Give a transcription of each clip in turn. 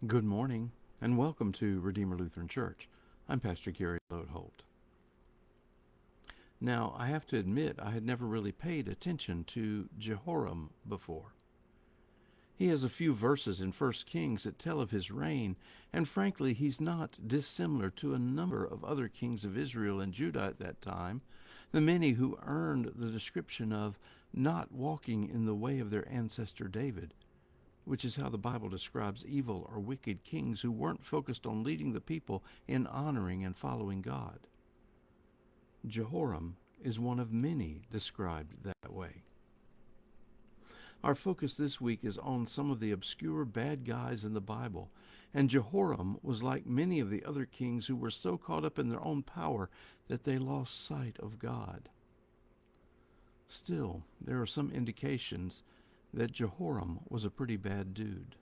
Good morning, and welcome to Redeemer Lutheran Church. I'm Pastor Gary Lodeholt. Now, I have to admit, I had never really paid attention to Jehoram before. He has a few verses in 1 Kings that tell of his reign, and frankly, he's not dissimilar to a number of other kings of Israel and Judah at that time, the many who earned the description of not walking in the way of their ancestor David, which is how the Bible describes evil or wicked kings who weren't focused on leading the people in honoring and following God. Jehoram is one of many described that way. Our focus this week is on some of the obscure bad guys in the Bible, and Jehoram was like many of the other kings who were so caught up in their own power that they lost sight of God. Still, there are some indications that Jehoram was a pretty bad dude.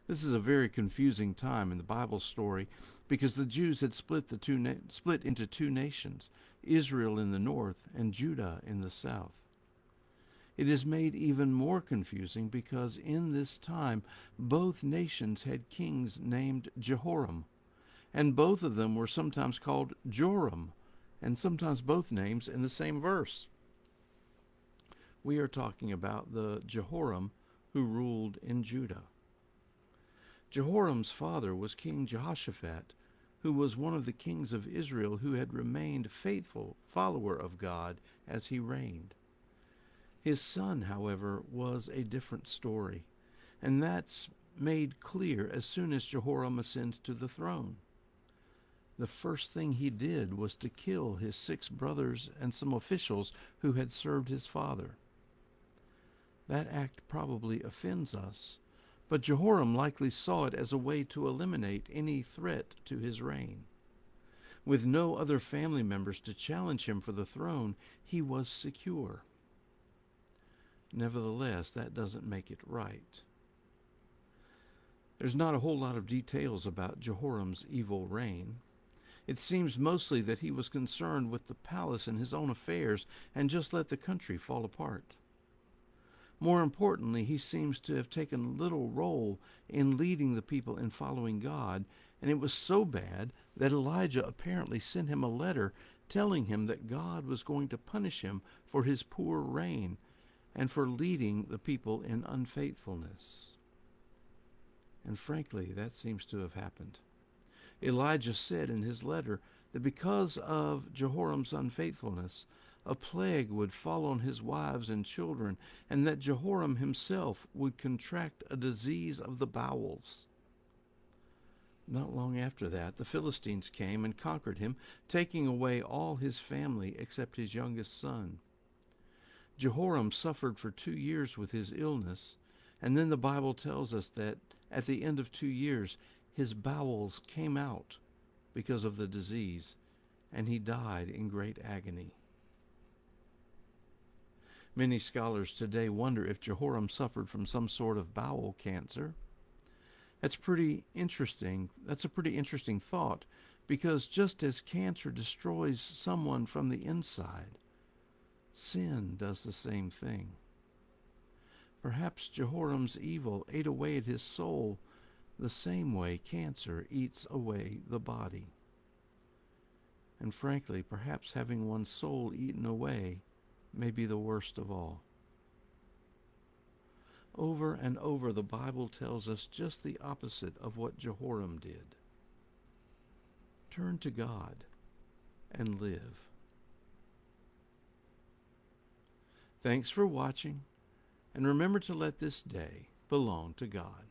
This is a very confusing time in the Bible story because the Jews had split into two nations, Israel in the north and Judah in the south. It is made even more confusing because in this time both nations had kings named Jehoram, and both of them were sometimes called Joram, and sometimes both names in the same verse. We are talking about the Jehoram who ruled in Judah. Jehoram's father was King Jehoshaphat, who was one of the kings of Israel who had remained faithful follower of God as he reigned. His son, however, was a different story, and that's made clear as soon as Jehoram ascends to the throne. The first thing he did was to kill his 6 brothers and some officials who had served his father. That act probably offends us, but Jehoram likely saw it as a way to eliminate any threat to his reign. With no other family members to challenge him for the throne, he was secure. Nevertheless, that doesn't make it right. There's not a whole lot of details about Jehoram's evil reign. It seems mostly that he was concerned with the palace and his own affairs and just let the country fall apart. More importantly, he seems to have taken little role in leading the people in following God, and it was so bad that Elijah apparently sent him a letter telling him that God was going to punish him for his poor reign and for leading the people in unfaithfulness. And frankly, that seems to have happened. Elijah said in his letter that because of Jehoram's unfaithfulness, a plague would fall on his wives and children, and that Jehoram himself would contract a disease of the bowels. Not long after that, the Philistines came and conquered him, taking away all his family except his youngest son. Jehoram suffered for 2 years with his illness, and then the Bible tells us that at the end of 2 years, his bowels came out because of the disease, and he died in great agony. Many scholars today wonder if Jehoram suffered from some sort of bowel cancer. That's a pretty interesting thought, because just as cancer destroys someone from the inside, sin does the same thing. Perhaps Jehoram's evil ate away at his soul the same way cancer eats away the body. And frankly, perhaps having one's soul eaten away may be the worst of all. Over and over, the Bible tells us just the opposite of what Jehoram did. Turn to God and live. Thanks for watching, and remember to let this day belong to God.